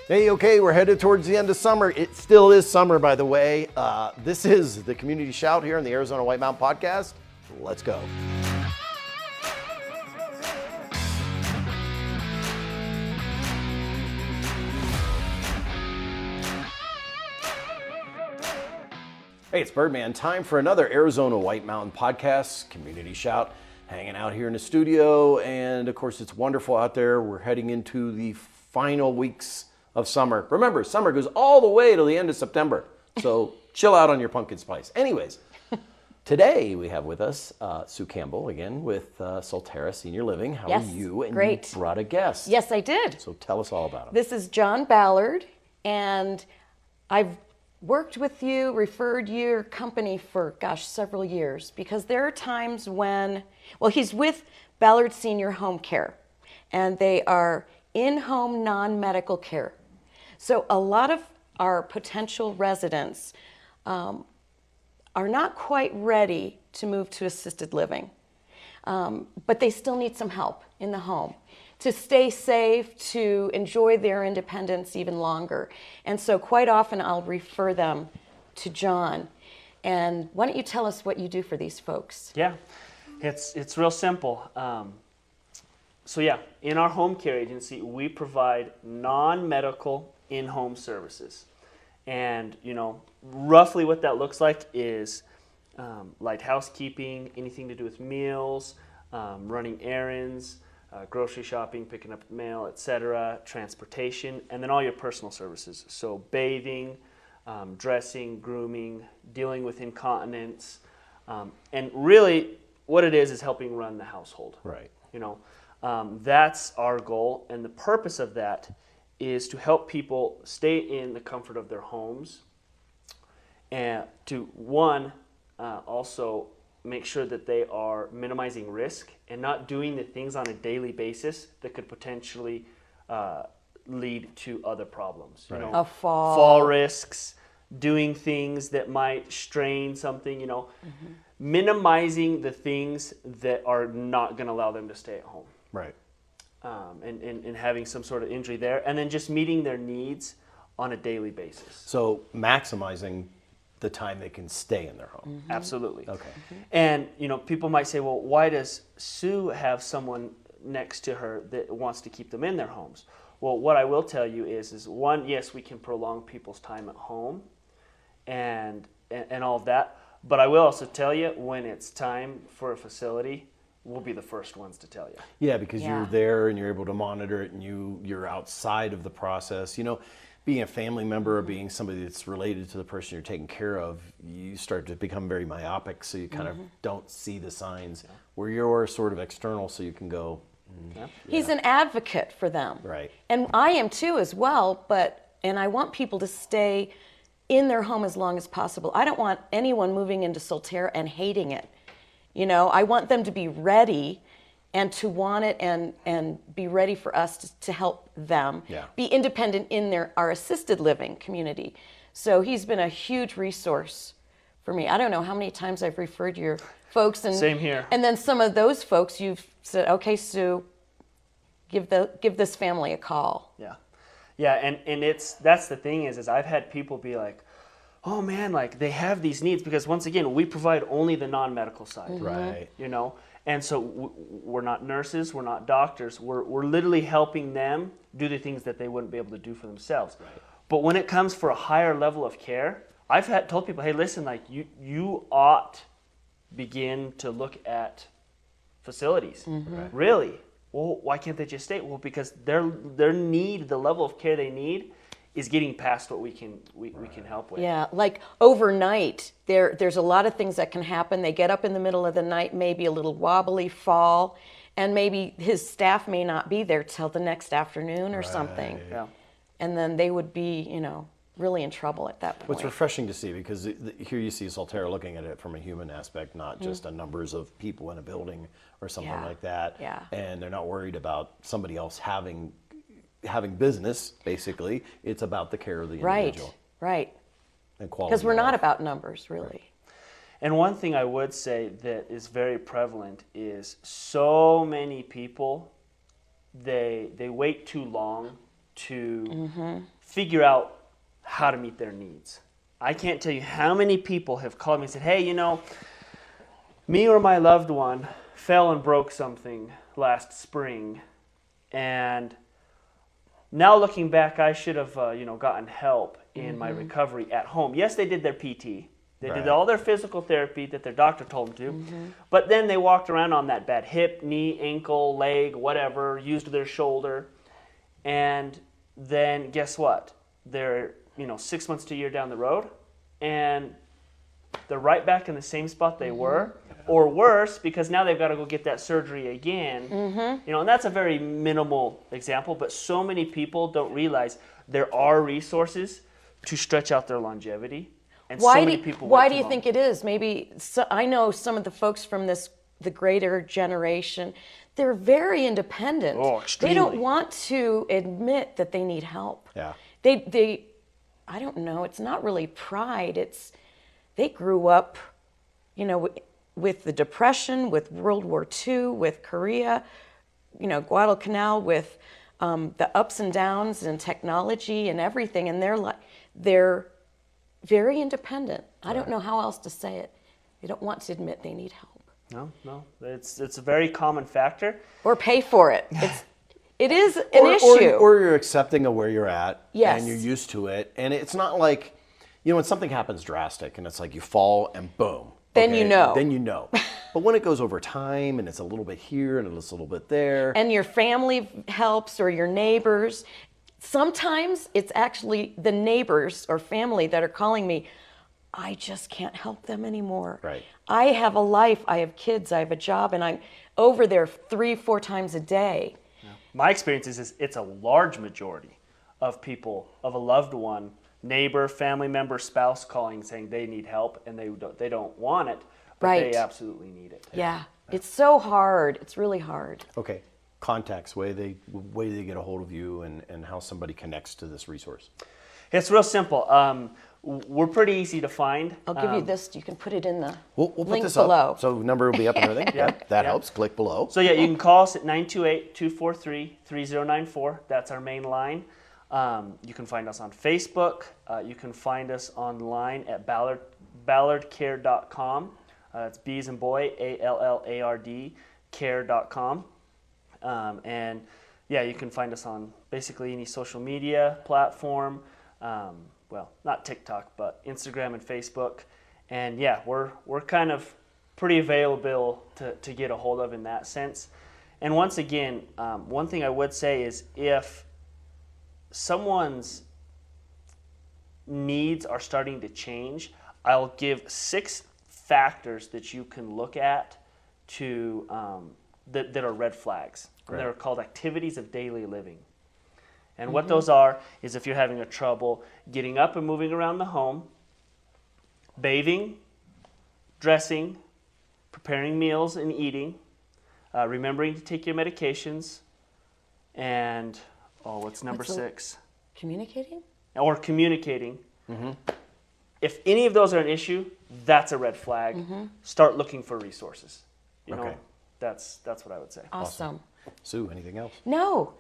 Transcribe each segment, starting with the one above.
Hey, okay, we're headed towards the end of summer. It still is summer, by the way. This is the Community Shout here on the Arizona White Mountain Podcast. Let's go. Hey, it's Birdman. Time for another Arizona White Mountain Podcast, Community Shout. Hanging out here in the studio, and of course it's wonderful out there. We're heading into the final weeks of summer. Remember, summer goes all the way till the end of September, so chill out on your pumpkin spice. Anyways, today we have with us Sue Campbell again with Solterra Senior Living. How are you? And great. You brought a guest. Yes, I did. So tell us all about him. This is John Ballard, and I've worked with you, referred your company for, several years, because there are times when, he's with Ballard Senior Home Care, and they are in-home non-medical care. So a lot of our potential residents are not quite ready to move to assisted living, but they still need some help in the home to stay safe, to enjoy their independence even longer. And so quite often I'll refer them to John. And why don't you tell us what you do for these folks? Yeah, it's real simple. In our home care agency, we provide non-medical in-home services. And, roughly what that looks like is light housekeeping, anything to do with meals, running errands, grocery shopping, picking up mail, etc., transportation, and then all your personal services. So bathing, dressing, grooming, dealing with incontinence, and really what it is helping run the household. Right. That's our goal, and the purpose of that is to help people stay in the comfort of their homes, and to also make sure that they are minimizing risk and not doing the things on a daily basis that could potentially lead to other problems. Right. A fall. Fall risks, doing things that might strain something, minimizing the things that are not going to allow them to stay at home. Right. And having some sort of injury there, and then just meeting their needs on a daily basis. So maximizing the time they can stay in their home. Mm-hmm. Absolutely. Okay. And people might say, well, why does Sue have someone next to her that wants to keep them in their homes? Well, what I will tell you is one, yes, we can prolong people's time at home and all of that, but I will also tell you when it's time for a facility, we'll be the first ones to tell you. Yeah, because you're there and you're able to monitor it, and you're outside of the process. Being a family member or being somebody that's related to the person you're taking care of, you start to become very myopic, so you kind of don't see the signs where you're sort of external, so you can go. He's an advocate for them. Right. And I am too as well, and I want people to stay in their home as long as possible. I don't want anyone moving into Solterra and hating it. I want them to be ready and to want it and be ready for us to help them be independent in our assisted living community. So he's been a huge resource for me. I don't know how many times I've referred your folks. Same here. And then some of those folks you've said, okay, Sue, give this family a call. Yeah. Yeah, and that's the thing is I've had people be like, oh man, like they have these needs, because once again, we provide only the non-medical side. Right. And so we're not nurses, we're not doctors, we're literally helping them do the things that they wouldn't be able to do for themselves. Right. But when it comes for a higher level of care, I've told people, hey, listen, like you ought begin to look at facilities. Right. Really? Well, why can't they just stay? Well, because their need, the level of care they need, is getting past what we can help with. Yeah, like overnight, there's a lot of things that can happen. They get up in the middle of the night, maybe a little wobbly fall, and maybe his staff may not be there till the next afternoon or something. Yeah. And then they would be, really in trouble at that point. What's refreshing to see, because here you see Solterra looking at it from a human aspect, not just a numbers of people in a building or something like that. Yeah. And they're not worried about somebody else having business, basically. It's about the care of the individual. Right. And quality. Because we're not life. about numbers, really. Right. And one thing I would say that is very prevalent is so many people, they wait too long to figure out how to meet their needs. I can't tell you how many people have called me and said, hey, you know, me or my loved one fell and broke something last spring, and now looking back, I should have gotten help in my recovery at home. Yes, they did their PT. They did all their physical therapy that their doctor told them to, but then they walked around on that bad hip, knee, ankle, leg, whatever, used their shoulder, and then guess what? They're 6 months to a year down the road, and they're right back in the same spot they were, or worse, because now they've got to go get that surgery again. And that's a very minimal example, but so many people don't realize there are resources to stretch out their longevity. And Why so many people why wait do too you long. think it is? Maybe I know some of the folks from the greater generation. They're very independent. Oh, They don't extremely. want to admit that they need help. Yeah. They I don't know. It's not really pride. They grew up, with the Depression, with World War II, with Korea, Guadalcanal, with the ups and downs and technology and everything, and they're very independent. I don't know how else to say it. They don't want to admit they need help No, it's a very common factor. or pay for it. It is an issue. Or you're accepting of where you're at, Yes. and you're used to it, and it's not like, when something happens drastic, and it's like you fall and boom. Then you know. Then you know. But when it goes over time, and it's a little bit here and it's a little bit there. And your family helps or your neighbors. Sometimes it's actually the neighbors or family that are calling me. I just can't help them anymore. Right. I have a life, I have kids, I have a job, and I'm over there 3-4 times a day. My experience is it's a large majority of people, of a loved one, neighbor, family member, spouse calling saying they need help and they don't want it, but Right. they absolutely need it. Yeah. It's so hard. It's really hard. Okay. Contacts, way they get a hold of you, and how somebody connects to this resource. It's real simple. We're pretty easy to find. I'll give you this. You can put it in the We'll put link this below. up. So number will be up and everything. That yeah. helps. Click below. So yeah, you can call us at 928-243-3094. That's our main line. You can find us on Facebook. You can find us online at ballardcare.com. That's B as in boy, ALLARD, care.com. And yeah, you can find us on basically any social media platform. Well, not TikTok, but Instagram and Facebook. And yeah, we're kind of pretty available to get a hold of in that sense. And once again, one thing I would say is if someone's needs are starting to change, I'll give 6 factors that you can look at to that are red flags. And they're called activities of daily living. And what those are is if you're having a trouble getting up and moving around the home, bathing, dressing, preparing meals and eating, remembering to take your medications, and what's number What's the- 6? Communicating? Or communicating. If any of those are an issue, that's a red flag. Start looking for resources. You know, Okay. that's what I would say. Awesome. Sue, anything else? No.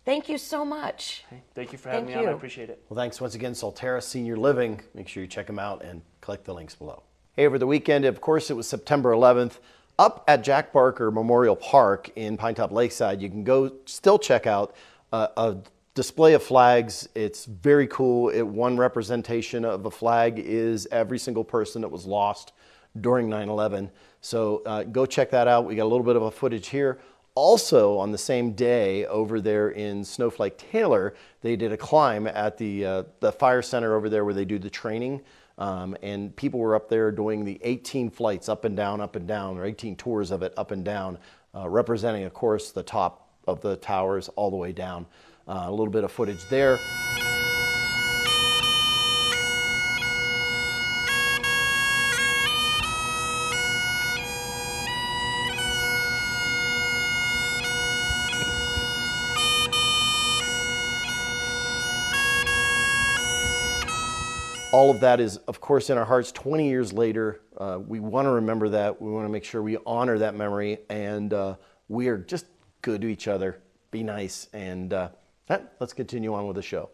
Thank you so much. Thank you for having Thank me on. I you. appreciate it. Well, thanks once again, Solterra Senior Living. Make sure you check them out and click the links below. Hey, over the weekend, of course, it was September 11th. Up at Jack Barker Memorial Park in Pinetop, Lakeside, you can go still check out a display of flags. It's very cool. One representation of a flag is every single person that was lost during 9/11. So go check that out. We got a little bit of a footage here. Also, on the same day, over there in Snowflake Taylor, they did a climb at the fire center over there where they do the training. And people were up there doing the 18 flights up and down, or 18 tours of it up and down, representing, of course, the top of the towers all the way down. A little bit of footage there. All of that is, of course, in our hearts 20 years later. We want to remember that. We want to make sure we honor that memory, and we are just good to each other. Be nice, and Let's continue on with the show.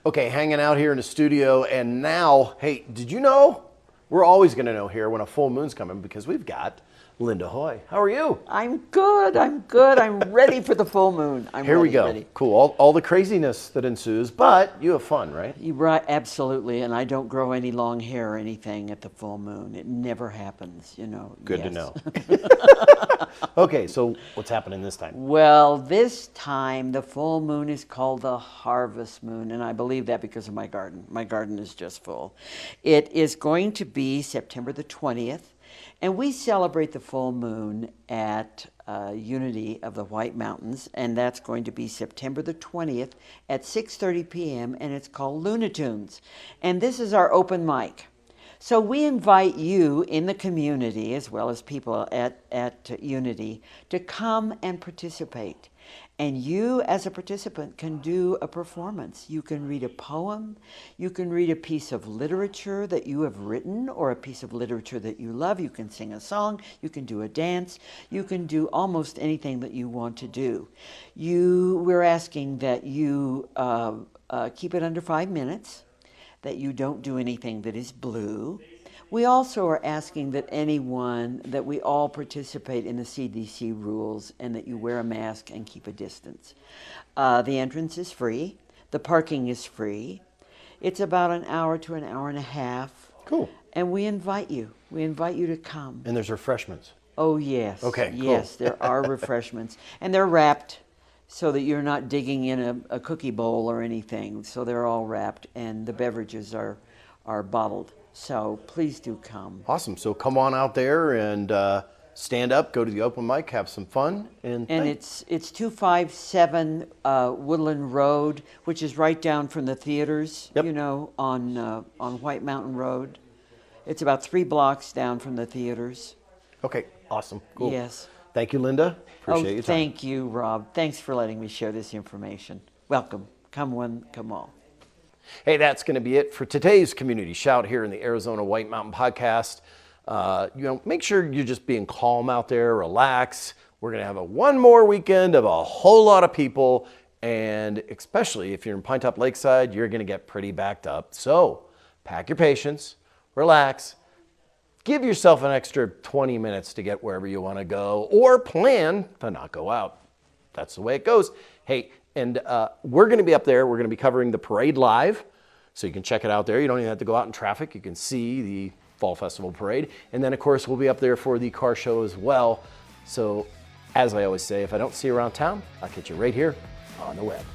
Okay, hanging out here in the studio, and now, hey, did you know? We're always going to know here when a full moon's coming because we've got Linda Hoy. How are you? I'm good. I'm ready for the full moon. Here we go. Ready. Cool. All the craziness that ensues, but you have fun, right? You're right, absolutely. And I don't grow any long hair or anything at the full moon. It never happens, you know. Good to Yes. know. Okay, so what's happening this time? Well, this time the full moon is called the harvest moon, and I believe that because of my garden. My garden is just full. It is going to be September the 20th, and we celebrate the full moon at Unity of the White Mountains, and that's going to be September the 20th at 6:30 p.m., and it's called Lunatunes. And this is our open mic. So we invite you in the community, as well as people at Unity, to come and participate. And you, as a participant, can do a performance. You can read a poem. You can read a piece of literature that you have written or a piece of literature that you love. You can sing a song. You can do a dance. You can do almost anything that you want to do. We're asking that you keep it under 5 minutes, that you don't do anything that is blue. We also are asking that we all participate in the CDC rules and that you wear a mask and keep a distance. The entrance is free. The parking is free. It's about an hour to an hour and a half. Cool. And we invite you. We invite you to come. And there's refreshments. Oh, yes. Okay, cool. Yes, there are refreshments. And they're wrapped so that you're not digging in a cookie bowl or anything. So they're all wrapped, and the beverages are bottled. So please do come. Awesome. So come on out there and stand up, go to the open mic, have some fun. And it's 257 Woodland Road, which is right down from the theaters, Yep. you know, on White Mountain Road. It's about 3 blocks down from the theaters. Okay, awesome. Cool. Yes. Thank you, Linda. Appreciate your time. Thank you, Rob. Thanks for letting me share this information. Welcome. Come one, come all. Hey, that's going to be it for today's Community Shout here in the Arizona White Mountain Podcast. Make sure you're just being calm out there, relax. We're going to have one more weekend of a whole lot of people, and especially if you're in Pinetop Lakeside, you're going to get pretty backed up. So pack your patience, relax, give yourself an extra 20 minutes to get wherever you want to go, or plan to not go out. That's the way it goes. Hey, and we're going to be up there. We're going to be covering the parade live, so you can check it out there. You don't even have to go out in traffic. You can see the Fall Festival Parade. And then, of course, we'll be up there for the car show as well. So, as I always say, if I don't see you around town, I'll catch you right here on the web.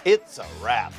It's a wrap.